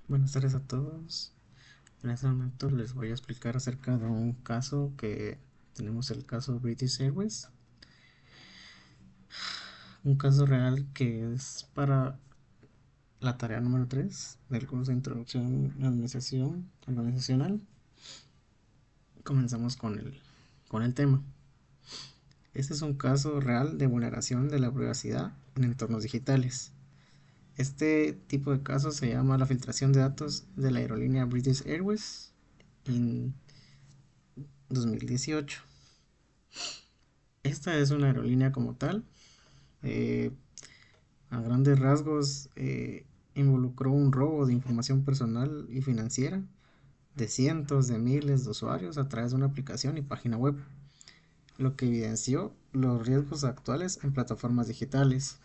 Buenas tardes a todos. En este momento les voy a explicar acerca de un caso que tenemos el caso British Airways, un caso real que es para la tarea número 3 del curso de Introducción a la Administración Organizacional. Comenzamos con el tema. Este es un caso real de vulneración de la privacidad en entornos digitales. Este tipo de caso se llama la filtración de datos de la aerolínea British Airways en 2018. Esta es una aerolínea como tal. eh, a grandes rasgos, involucró un robo de información personal y financiera de cientos de miles de usuarios a través de una aplicación y página web, lo que evidenció los riesgos actuales en plataformas digitales.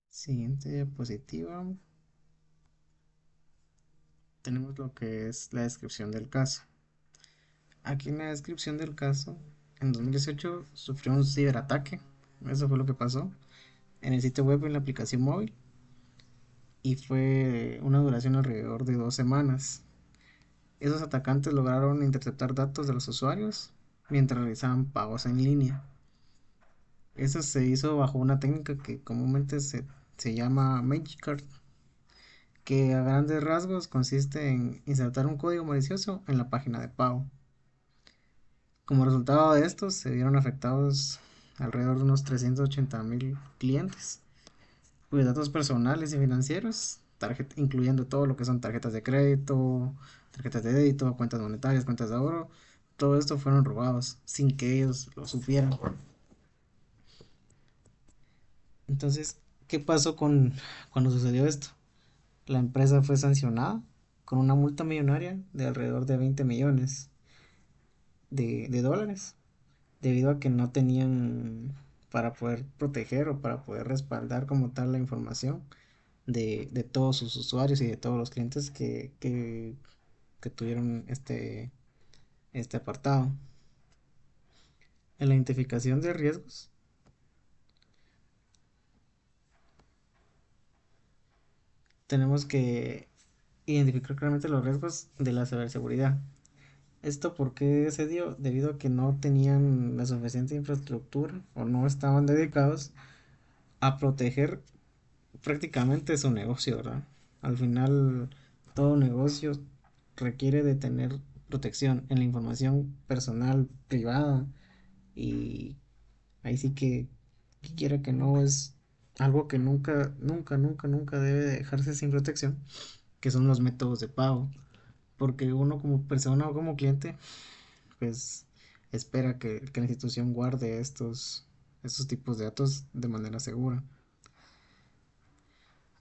Siguiente diapositiva. Tenemos lo que es la descripción del caso. Aquí en la descripción del caso, en 2018 sufrió un ciberataque. Eso fue lo que pasó en el sitio web y en la aplicación móvil, y fue una duración alrededor de 2 semanas. Esos atacantes lograron interceptar datos de los usuarios mientras realizaban pagos en línea. Eso se hizo bajo una técnica que comúnmente se llama Magic Card, que a grandes rasgos consiste en insertar un código malicioso en la página de pago. Como resultado de esto, se vieron afectados alrededor de unos 380.000 clientes, cuyos datos personales y financieros, incluyendo todo lo que son tarjetas de crédito, tarjetas de débito, cuentas monetarias, cuentas de ahorro, todo esto fueron robados sin que ellos lo supieran. Entonces, ¿qué pasó cuando sucedió esto? La empresa fue sancionada con una multa millonaria de alrededor de 20 millones de dólares, debido a que no tenían para poder proteger o para poder respaldar como tal la información de todos sus usuarios y de todos los clientes que tuvieron este apartado. En la identificación de riesgos, tenemos que identificar claramente los riesgos de la ciberseguridad. ¿Esto por qué se dio? Debido a que no tenían la suficiente infraestructura o no estaban dedicados a proteger prácticamente su negocio, ¿verdad? Al final, todo negocio requiere de tener protección en la información personal, privada, y ahí sí que quiera que no, es algo que nunca, nunca, nunca, nunca debe dejarse sin protección, que son los métodos de pago. Porque uno como persona o como cliente, pues espera que la institución guarde estos tipos de datos de manera segura.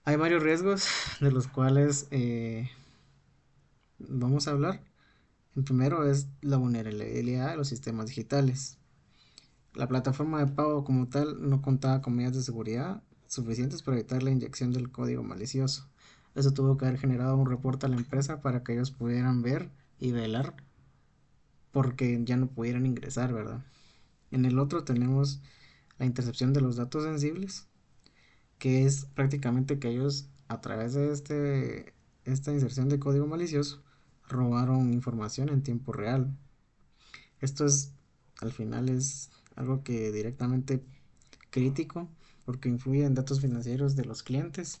Hay varios riesgos de los cuales vamos a hablar. El primero es la vulnerabilidad de los sistemas digitales. La plataforma de pago como tal no contaba con medidas de seguridad suficientes para evitar la inyección del código malicioso. Eso tuvo que haber generado un reporte a la empresa para que ellos pudieran ver y velar porque ya no pudieran ingresar, ¿verdad? En el otro tenemos la intercepción de los datos sensibles, que es prácticamente que ellos a través de esta inserción de código malicioso robaron información en tiempo real. Esto es, al final es algo que directamente crítico porque influye en datos financieros de los clientes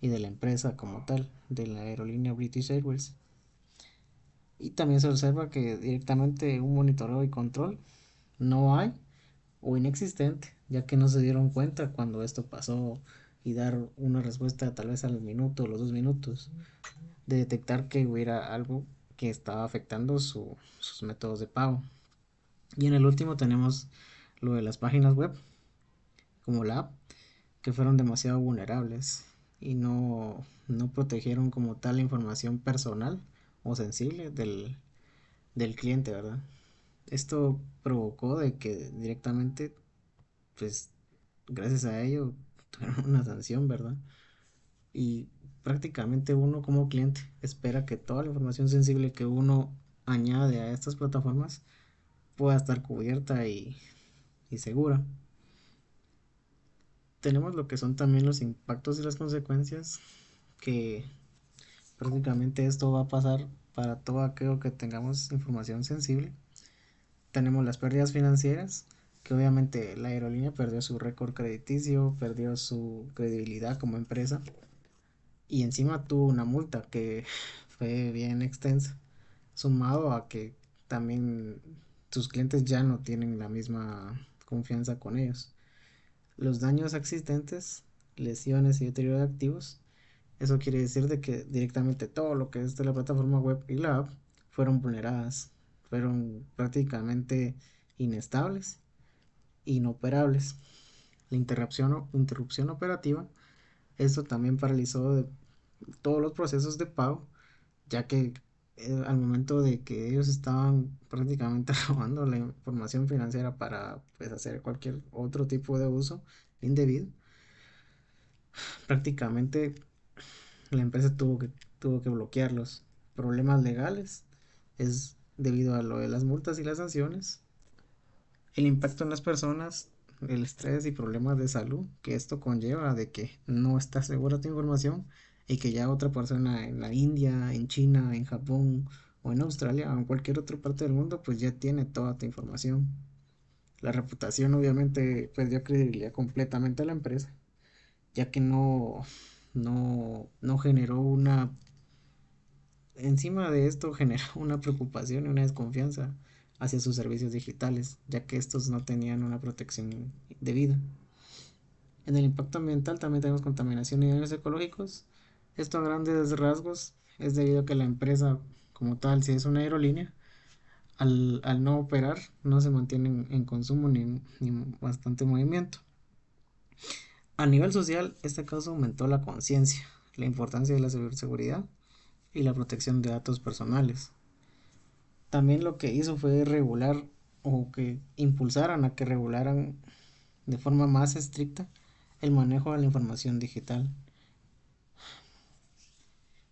y de la empresa como tal, de la aerolínea British Airways. Y también se observa que directamente un monitoreo y control no hay o inexistente, ya que no se dieron cuenta cuando esto pasó y dar una respuesta tal vez al minuto o los 2 minutos de detectar que hubiera algo que estaba afectando sus métodos de pago. Y en el último tenemos lo de las páginas web, como la app, que fueron demasiado vulnerables y no protegieron como tal la información personal o sensible del cliente, ¿verdad? Esto provocó de que directamente, pues, gracias a ello, tuvieron una sanción, ¿verdad? Y prácticamente uno como cliente espera que toda la información sensible que uno añade a estas plataformas pueda estar cubierta y segura. Tenemos lo que son también los impactos y las consecuencias, que prácticamente esto va a pasar para todo aquello que tengamos información sensible. Tenemos las pérdidas financieras, que obviamente la aerolínea perdió su récord crediticio, perdió su credibilidad como empresa y encima tuvo una multa que fue bien extensa, sumado a que también sus clientes ya no tienen la misma confianza con ellos. Los daños existentes, lesiones y deterioro de activos, eso quiere decir de que directamente todo lo que es de la plataforma web y la app fueron vulneradas, fueron prácticamente inestables, inoperables. La interrupción operativa, esto también paralizó todos los procesos de pago, ya que al momento de que ellos estaban prácticamente robando la información financiera para pues, hacer cualquier otro tipo de uso indebido, prácticamente la empresa tuvo que bloquearlos. Problemas legales es debido a lo de las multas y las sanciones, el impacto en las personas, el estrés y problemas de salud que esto conlleva de que no está segura tu información y que ya otra persona en la India, en China, en Japón o en Australia o en cualquier otra parte del mundo pues ya tiene toda tu información. La reputación obviamente perdió credibilidad completamente a la empresa, ya que no generó una, encima de esto generó una preocupación y una desconfianza hacia sus servicios digitales, ya que estos no tenían una protección debida. En el impacto ambiental también tenemos contaminación y daños ecológicos. Esto a grandes rasgos es debido a que la empresa como tal, si es una aerolínea, al no operar no se mantiene en consumo ni bastante movimiento. A nivel social, este caso aumentó la conciencia, la importancia de la ciberseguridad y la protección de datos personales. También lo que hizo fue regular o que impulsaran a que regularan de forma más estricta el manejo de la información digital.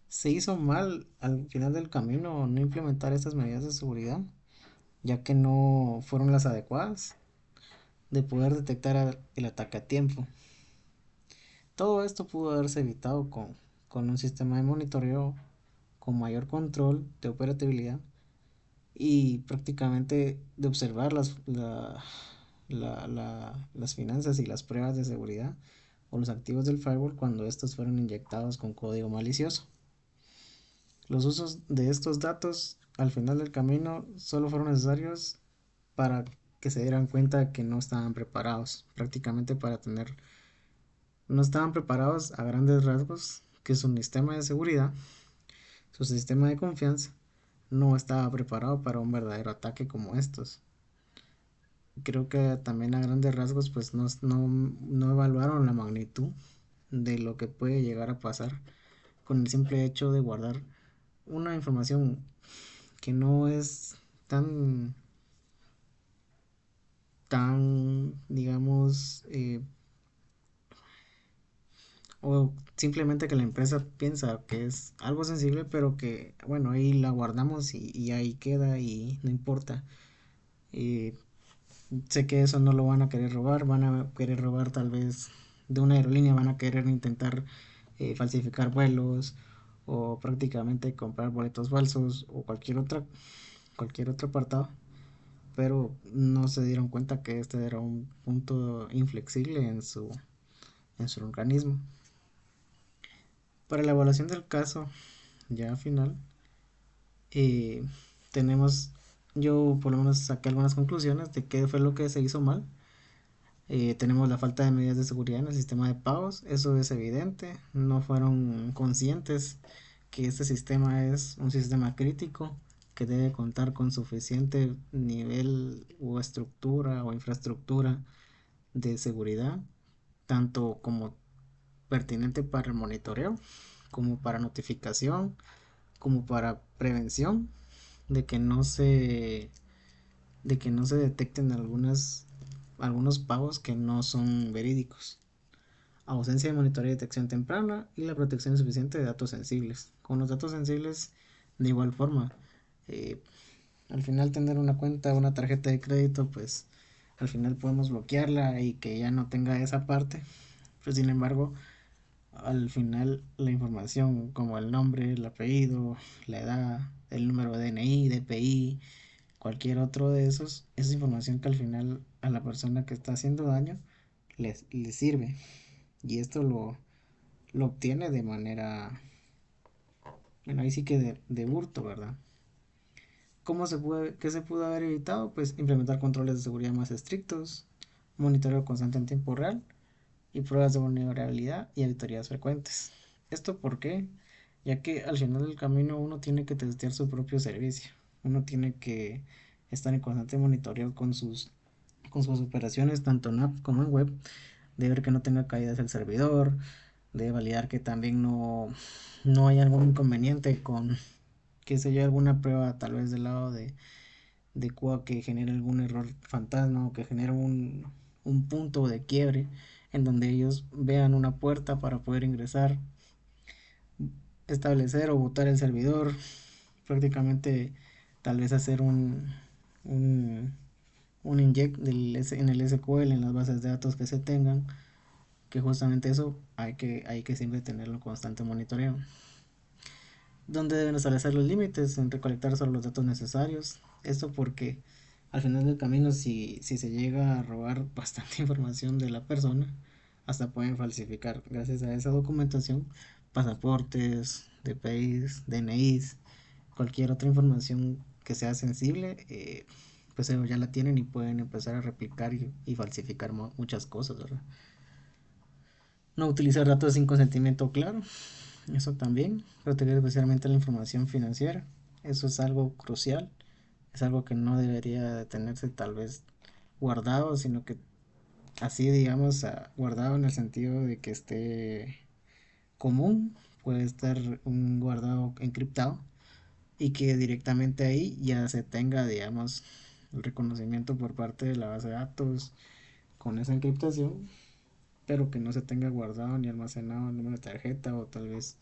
Se hizo mal al final del camino no implementar estas medidas de seguridad, ya que no fueron las adecuadas de poder detectar el ataque a tiempo. Todo esto pudo haberse evitado con un sistema de monitoreo con mayor control de operatividad y prácticamente de observar las finanzas y las pruebas de seguridad o los activos del firewall cuando estos fueron inyectados con código malicioso. Los usos de estos datos al final del camino solo fueron necesarios para que se dieran cuenta que no estaban preparados, prácticamente no estaban preparados a grandes rasgos, que su sistema de seguridad, su sistema de confianza, no estaba preparado para un verdadero ataque como estos. Creo que también a grandes rasgos pues no evaluaron la magnitud de lo que puede llegar a pasar con el simple hecho de guardar una información que no es tan, digamos, o simplemente que la empresa piensa que es algo sensible, pero que, bueno, ahí la guardamos y ahí queda y no importa. Y sé que eso no lo van a querer robar, van a querer robar tal vez de una aerolínea, van a querer intentar falsificar vuelos o prácticamente comprar boletos falsos o cualquier otro apartado, pero no se dieron cuenta que este era un punto inflexible en su organismo. Para la evaluación del caso ya final, eh, tenemos, yo por lo menos saqué algunas conclusiones de qué fue lo que se hizo mal. Tenemos la falta de medidas de seguridad en el sistema de pagos, eso es evidente, no fueron conscientes que este sistema es un sistema crítico que debe contar con suficiente nivel o estructura o infraestructura de seguridad, tanto como pertinente para el monitoreo, como para notificación, como para prevención de que no se detecten algunos pagos que no son verídicos. Ausencia de monitoreo y detección temprana y la protección suficiente de datos sensibles. Con los datos sensibles, de igual forma, eh, al final tener una cuenta, una tarjeta de crédito, pues al final podemos bloquearla y que ya no tenga esa parte. Pero sin embargo, al final la información como el nombre, el apellido, la edad, el número de DNI, DPI, cualquier otro de esos, esa información que al final a la persona que está haciendo daño le sirve. Y esto lo obtiene de manera, bueno, ahí sí que de hurto, ¿verdad? ¿Qué se pudo haber evitado? Pues implementar controles de seguridad más estrictos, monitoreo constante en tiempo real y pruebas de vulnerabilidad y auditorías frecuentes. ¿Esto por qué? Ya que al final del camino uno tiene que testear su propio servicio. Uno tiene que estar en constante monitoreo con sus operaciones, tanto en app como en web, de ver que no tenga caídas el servidor, de validar que también no hay algún inconveniente con, qué sé yo, alguna prueba tal vez del lado de QA que genere algún error fantasma o que genere un punto de quiebre en donde ellos vean una puerta para poder ingresar, establecer o botar el servidor, prácticamente tal vez hacer un, un inject en el SQL, en las bases de datos que se tengan, que justamente eso hay que siempre tenerlo en constante monitoreo. ¿Dónde deben establecer los límites? En recolectar solo los datos necesarios. Esto porque al final del camino, si se llega a robar bastante información de la persona, hasta pueden falsificar, gracias a esa documentación, pasaportes, DPIs, DNIs, cualquier otra información que sea sensible, pues ellos ya la tienen y pueden empezar a replicar y falsificar muchas cosas, ¿verdad? No utilizar datos sin consentimiento claro, eso también. Proteger especialmente la información financiera, eso es algo crucial, es algo que no debería de tenerse tal vez guardado, sino que así digamos guardado en el sentido de que esté común, puede estar un guardado encriptado y que directamente ahí ya se tenga, digamos, el reconocimiento por parte de la base de datos con esa encriptación, pero que no se tenga guardado ni almacenado el número de tarjeta o tal vez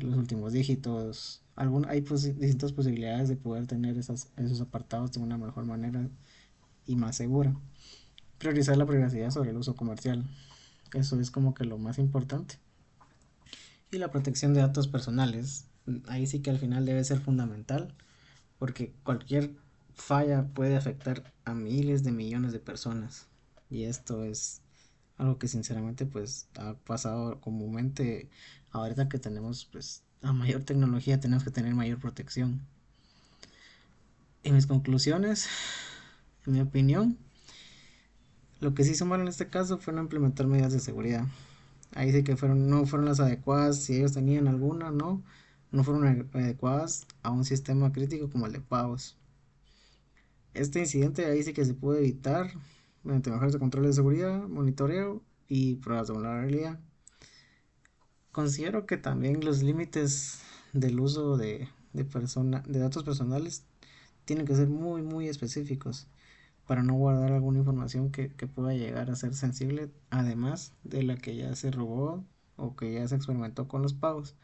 los últimos dígitos. Hay distintas posibilidades de poder tener esos apartados de una mejor manera y más segura. Priorizar la privacidad sobre el uso comercial. Eso es como que lo más importante. Y la protección de datos personales. Ahí sí que al final debe ser fundamental porque cualquier falla puede afectar a miles de millones de personas. Y esto es algo que sinceramente pues ha pasado comúnmente ahorita que tenemos pues a mayor tecnología tenemos que tener mayor protección. En mis conclusiones, en mi opinión, lo que sí hizo mal en este caso fue no implementar medidas de seguridad. Ahí sí que no fueron las adecuadas, si ellos tenían alguna, no fueron adecuadas a un sistema crítico como el de pagos. Este incidente ahí sí que se pudo evitar mediante mejores controles de seguridad, monitoreo y pruebas de vulnerabilidad. Considero que también los límites del uso de datos personales tienen que ser muy específicos para no guardar alguna información que pueda llegar a ser sensible, además de la que ya se robó o que ya se experimentó con los pagos.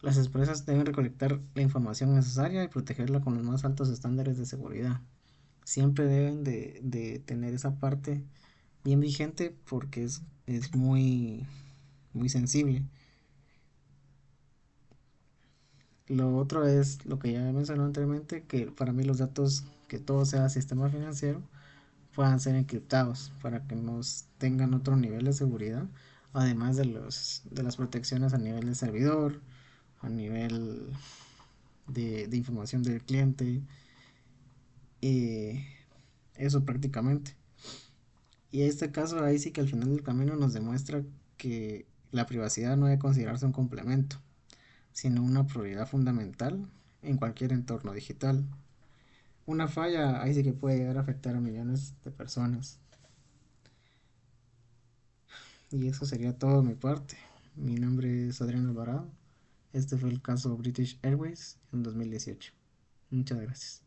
Las empresas deben recolectar la información necesaria y protegerla con los más altos estándares de seguridad. Siempre deben de tener esa parte bien vigente porque es muy sensible. Lo otro es lo que ya mencioné anteriormente, que para mí los datos, que todo sea sistema financiero, puedan ser encriptados para que nos tengan otro nivel de seguridad, además de las protecciones a nivel de servidor, a nivel de información del cliente, y eso prácticamente. Y este caso ahí sí que al final del camino nos demuestra que la privacidad no debe considerarse un complemento, sino una prioridad fundamental en cualquier entorno digital. Una falla ahí sí que puede llegar a afectar a millones de personas. Y eso sería todo de mi parte. Mi nombre es Adrián Alvarado. Este fue el caso British Airways en 2018. Muchas gracias.